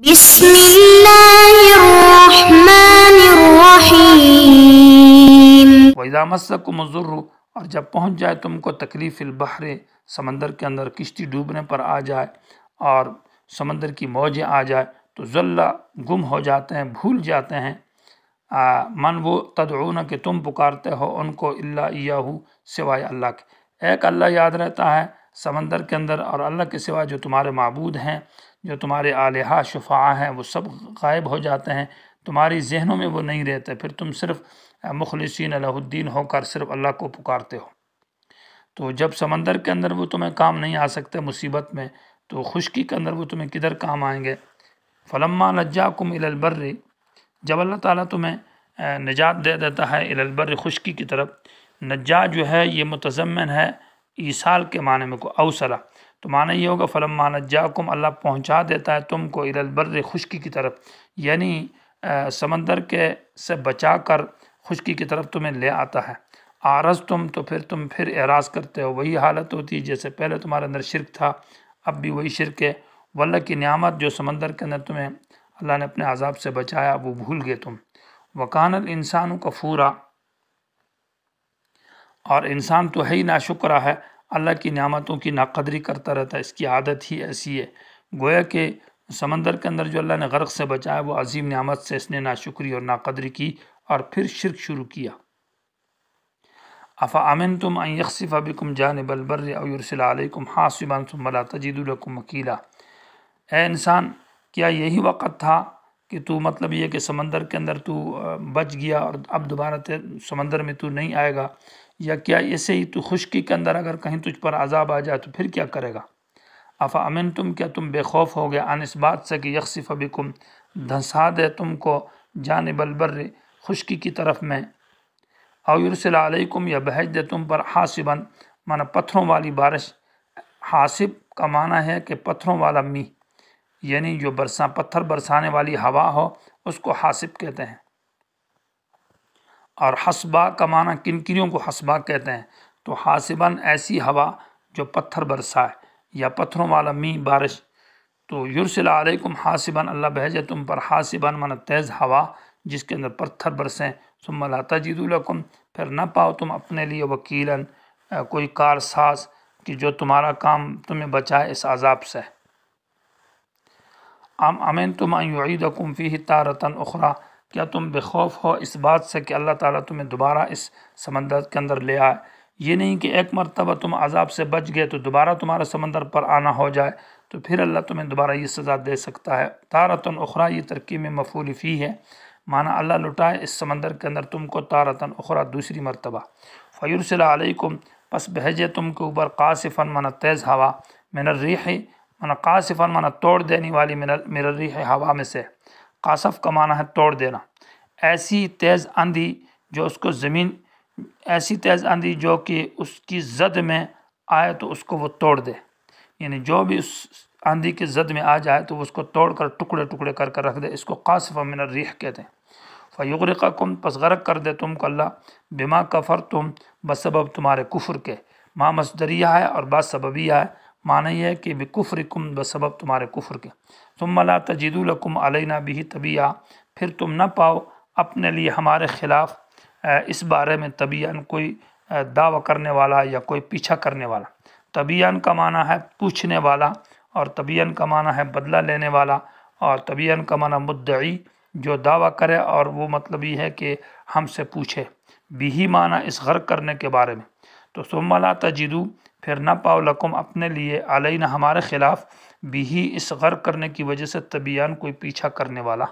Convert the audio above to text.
بسم اللہ الرحمن الرحیم۔ وَإِذَا مَسَّكُمُ الضُّرُّ، اور جب پہنچ جائے تم کو تکلیف البحر، سمندر کے اندر کشتی ڈوبنے پر آ جائے اور سمندر کی موجیں آ جائے تو ذلّ گم ہو جاتے ہیں، بھول جاتے ہیں من وہ تدعون کہ تم پکارتے ہو ان کو الا ایاہ سوائے اللہ کے۔ ایک اللہ یاد رہتا ہے سمندر کے اندر، اور اللہ کے سوا جو تمہارے معبود ہیں، جو تمہارے الہہ شفعاء ہیں، وہ سب غائب ہو جاتے ہیں، تمہاری ذہنوں میں وہ نہیں رہتے، پھر تم صرف مخلصین لہ الدین ہو کر صرف اللہ کو پکارتے ہو۔ تو جب سمندر کے اندر وہ تمہیں کام نہیں آ سکتے مصیبت میں، تو خشکی کے اندر وہ تمہیں کدھر کام آئیں گے؟ فلما نجاکم الی البر، جب اللہ تعالیٰ تمہیں نجات دے دیتا ہے الی البر، خشکی کی طرف۔ نجات جو ہے یہ متضمن ہے ایصال کے معنی میں کو اوصلہ، تو معنی یہ ہوگا فلما نجاکم، اللہ پہنچا دیتا ہے تم کو الی البر، خشکی کی طرف، یعنی سمندر کے سے بچا کر خشکی کی طرف تمہیں لے آتا ہے۔ تم تو تم پھر اعراض کرتے ہو، وہی حالت ہوتی ہے جیسے پہلے تمہارے اندر شرک تھا، اب بھی وہی شرک ہے۔ واللہ کی نعمت جو سمندر کے اندر تمہیں اللہ نے اپنے عذاب سے بچایا وہ بھول گئے تم۔ وَكَانَ الْإِنسَانُ كَفُورًا، اور انسان تو ہے ہی ناشکرہ ہے، اللہ کی نعمتوں کی ناقدری کرتا رہتا ہے، اس کی عادت ہی ایسی ہے۔ گویا کہ سمندر کے اندر جو اللہ نے غرق سے بچایا وہ عظیم نعمت سے اس نے ناشکری اور ناقدری کی اور پھر شرک شروع کیا۔ أَفَأَمِنْتُمْ أَنْ يَخْسِفَ بِكُمْ جَانِبَ الْبَرِّ أَوْ يُرْسِلَ عَلَيْكُمْ حَاصِبًا ثُمَّ لَا تَجِدُوا لَكُمْ وَكِيلًا۔ اے انسان، کیا یہی وقت تھا کہ تو مطلب یہ کہ سمندر کے اندر تو بچ گیا اور اب دوبارہ سمندر میں تو نہیں آئے گا، یا کیا ایسے ہی تو خشکی کے اندر اگر کہیں تجھ پر عذاب آ جائے تو پھر کیا کرے گا؟ أَفَأَمِنْتُمْ، کیا تم بے خوف ہو گئے ان اس بات سے کہ یخسف بکم، دھنسا دے تم کو جانب البر، خشکی کی طرف میں، او یرسل علیکم، یا بھیج دے تم پر حاصباً، مانا پتھروں والی بارش۔ حاصب کا معنی ہے کہ پتھروں والا می، یعنی جو پتھر برسانے والی ہوا ہو اس کو حاصب کہتے ہیں۔ اور حسبہ کا معنی کنکریوں کو حسبہ کہتے ہیں، تو حاصباً ایسی ہوا جو پتھر برسائے یا پتھروں والا می بارش۔ تو یرسل علیکم حاصباً، اللہ بھیجے تم پر حاصباً مانا تیز ہوا جس کے اندر پتھر برسیں۔ ثم لا تجدوا لکم، پھر نہ پاؤ تم اپنے لیے وکیلاً، کوئی کارساز کہ جو تمہارا کام تمہیں بچائے اس عذاب سے۔ ام امنتم ان یعیدکم فیہ تارۃ اخری، کیا تم بے خوف ہو اس بات سے کہ اللہ تعالیٰ تمہیں دوبارہ اس سمندر کے اندر لے آئے؟ یہ نہیں کہ ایک مرتبہ تم عذاب سے بچ گئے تو دوبارہ تمہارا سمندر پر آنا ہو جائے تو پھر اللہ تمہیں دوبارہ یہ سزا دے سکتا ہے۔ تارۃ اخری یہ ترکیب میں مفعول فیہ ہے، معنی اللہ لٹائے اس سمندر کے اندر تم کو تارۃ اخری، دوسری مرتبہ۔ فیرسل علیکم، پس بھیجے تم کے اوپر قاصفاً مانا تیز ہوا، من الریح مانا قاصفاً مانا توڑ دینے والی، من الریح ہوا میں سے، قاصف کا معنی ہے توڑ دینا، ایسی تیز آندھی جو اس کو زمین، ایسی تیز آندھی جو کہ اس کی زد میں آئے تو اس کو وہ توڑ دے، یعنی جو بھی اس آندھی کی زد میں آ جائے تو وہ اس کو توڑ کر ٹکڑے ٹکڑے کر کر رکھ دے، اس کو قاصف من الریح کہتے ہیں۔ فیغرقکم، پس غرق کر دے تم کو اللہ، بما کفرتم، بسبب تمہارے کفر کے۔ ما مصدریہ ہے اور با سببیہ ہے، معنی یہ ہے کہ بکفرکم، بسبب تمہارے کفر کے۔ ثم لا تجدوا لکم علینا بہ تبیہ، پھر تم نہ پاؤ اپنے لیے ہمارے خلاف اس بارے میں تبیان، کوئی دعویٰ کرنے والا یا کوئی پیچھا کرنے والا۔ تبیان کا معنی ہے پوچھنے والا، اور تبیان کا معنی ہے بدلہ لینے والا، اور تبیان کا معنی مدعی، جو دعویٰ کرے اور وہ مطلب یہ ہے کہ ہم سے پوچھے۔ بھی معنی اس غرق کرنے کے بارے میں۔ تو ثم لا تجدوا، پھر نہ پاؤ لکم اپنے لیے، علینا ہمارے خلاف، بھی اس غرق کرنے کی وجہ سے، تبیان کوئی پیچھا کرنے والا۔